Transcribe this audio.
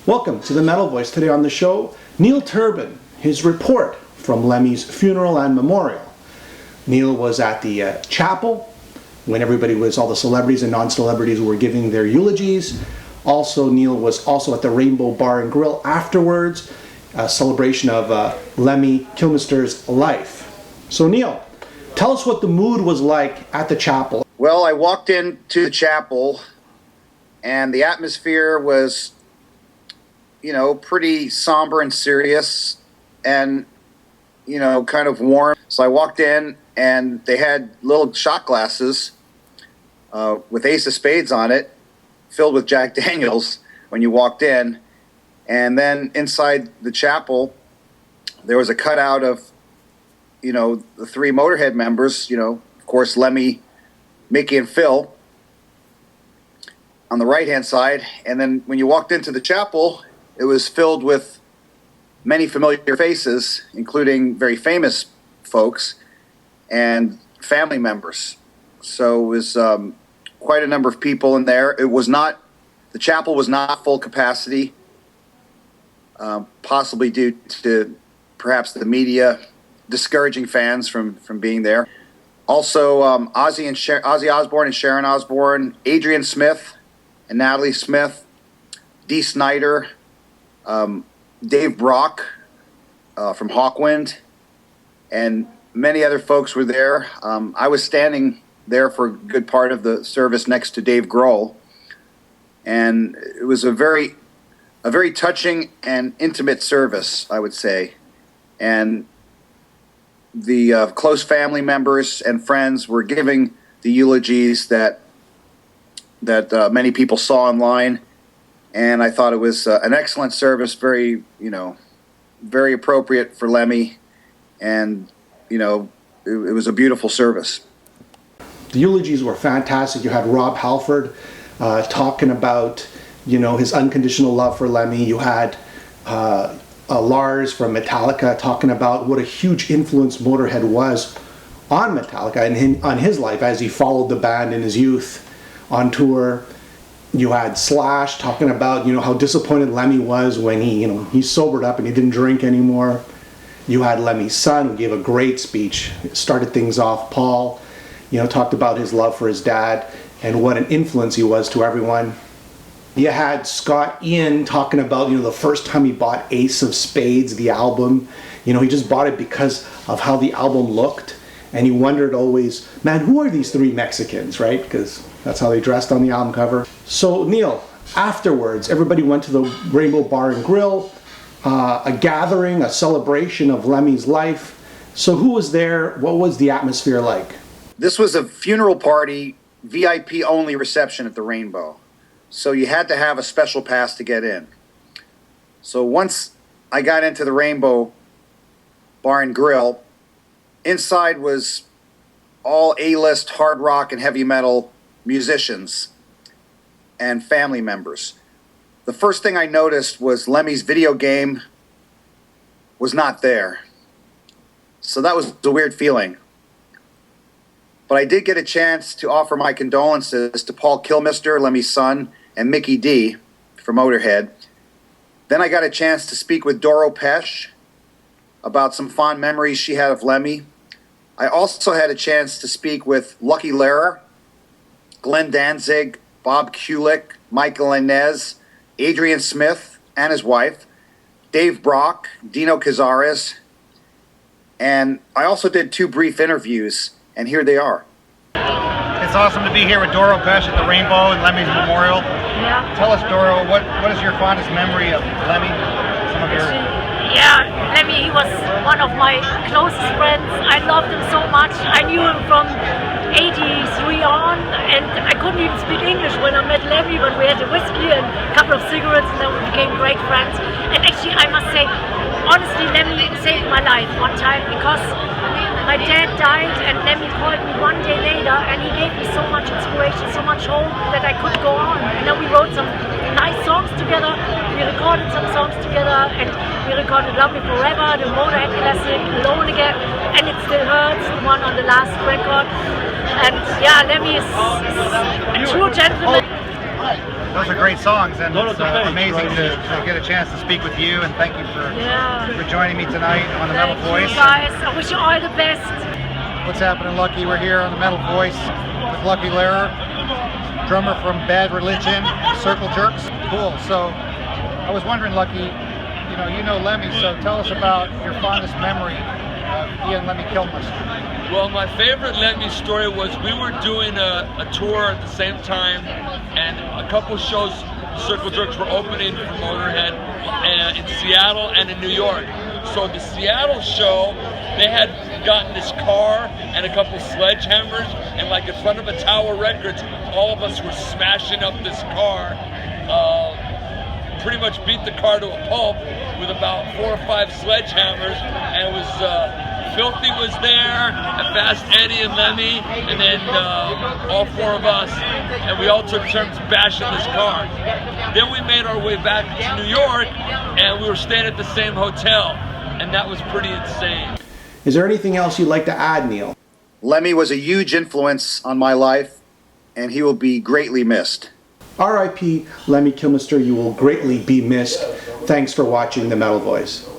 Welcome to the Metal Voice. Today on the show, Neil Turbin, his report from Lemmy's funeral and memorial. Neil was at the chapel when all the celebrities and non-celebrities were giving their eulogies. Also, Neil was also at the Rainbow Bar and Grill afterwards, a celebration of Lemmy Kilmister's life. So Neil, tell us what the mood was like at the chapel. Well, I walked into the chapel and the atmosphere was, pretty somber and serious and, kind of warm. So I walked in and they had little shot glasses with Ace of Spades on it, filled with Jack Daniels when you walked in. And then inside the chapel, there was a cutout of, the three Motorhead members, of course, Lemmy, Mickey, and Phil on the right-hand side. And then when you walked into the chapel, it was filled with many familiar faces, including very famous folks and family members. So it was quite a number of people in there. The chapel was not full capacity, possibly due to perhaps the media discouraging fans from being there. Also, Ozzy Osbourne and Sharon Osbourne, Adrian Smith and Natalie Smith, Dee Snider, Dave Brock from Hawkwind, and many other folks were there. I was standing there for a good part of the service next to Dave Grohl, and it was a very touching and intimate service, I would say. And the close family members and friends were giving the eulogies that many people saw online. And I thought it was an excellent service, very appropriate for Lemmy, and it was a beautiful service. The eulogies were fantastic. You had Rob Halford talking about his unconditional love for Lemmy. You had Lars from Metallica talking about what a huge influence Motorhead was on Metallica and on his life as he followed the band in his youth on tour. You had Slash talking about how disappointed Lemmy was when he sobered up and he didn't drink anymore. You had Lemmy's son, who gave a great speech, started things off. Paul, talked about his love for his dad and what an influence he was to everyone. You had Scott Ian talking about the first time he bought Ace of Spades, the album. He just bought it because of how the album looked, and he wondered always, man, who are these three Mexicans, right? Because that's how they dressed on the album cover. So Neil, afterwards, everybody went to the Rainbow Bar and Grill, a gathering, a celebration of Lemmy's life. So who was there? What was the atmosphere like? This was a funeral party, VIP only reception at the Rainbow. So you had to have a special pass to get in. So once I got into the Rainbow Bar and Grill, inside was all A-list hard rock and heavy metal musicians and family members. The first thing I noticed was Lemmy's video game was not there. So that was a weird feeling. But I did get a chance to offer my condolences to Paul Kilmister, Lemmy's son, and Mickey D from Motorhead. Then I got a chance to speak with Doro Pesch about some fond memories she had of Lemmy. I also had a chance to speak with Lucky Lehrer, Glenn Danzig, Bob Kulick, Michael Inez, Adrian Smith and his wife, Dave Brock, Dino Cazares, and I also did 2 brief interviews, and here they are. It's awesome to be here with Doro Pesch at the Rainbow and Lemmy's Memorial. Yeah. Tell us, Doro, what is your fondest memory of Lemmy? Some of your... Yeah, Lemmy, he was one of my closest friends. I loved him so much. I knew him from 83 on, and I couldn't even speak English when I met Lemmy, but we had a whiskey and a couple of cigarettes, and then we became great friends. And actually, I must say, honestly, Lemmy saved my life one time, because my dad died and Lemmy called me one day later, and he gave me so much inspiration, so much hope that I could go on. And then we wrote some nice songs together, we recorded some songs together, and we recorded Love Me Forever, the Motorhead classic, Alone Again, and It Still Hurts, the one on the last record. And yeah, Lemmy is a true gentleman. Those are great songs, and it's amazing to get a chance to speak with you. And thank you for joining me tonight on the Metal Voice. You guys, I wish you all the best. What's happening, Lucky? We're here on the Metal Voice with Lucky Lehrer, drummer from Bad Religion, Circle Jerks. Cool. So I was wondering, Lucky, you know Lemmy, so tell us about your fondest memory of Ian Lemmy Kilmister. Well, my favorite Lemmy story was we were doing a tour at the same time, and a couple shows, Circle Jerks were opening for Motorhead in Seattle and in New York. So the Seattle show, they had gotten this car and a couple sledgehammers, and like in front of a Tower Records, all of us were smashing up this car. Pretty much beat the car to a pulp with about 4 or 5 sledgehammers, and it was Filthy was there, and Fast Eddie and Lemmy, and then all 4 of us, and we all took turns bashing this car. Then we made our way back to New York, and we were staying at the same hotel, and that was pretty insane. Is there anything else you'd like to add, Neil? Lemmy was a huge influence on my life, and he will be greatly missed. R.I.P. Lemmy Kilmister, you will greatly be missed. Thanks for watching The Metal Voice.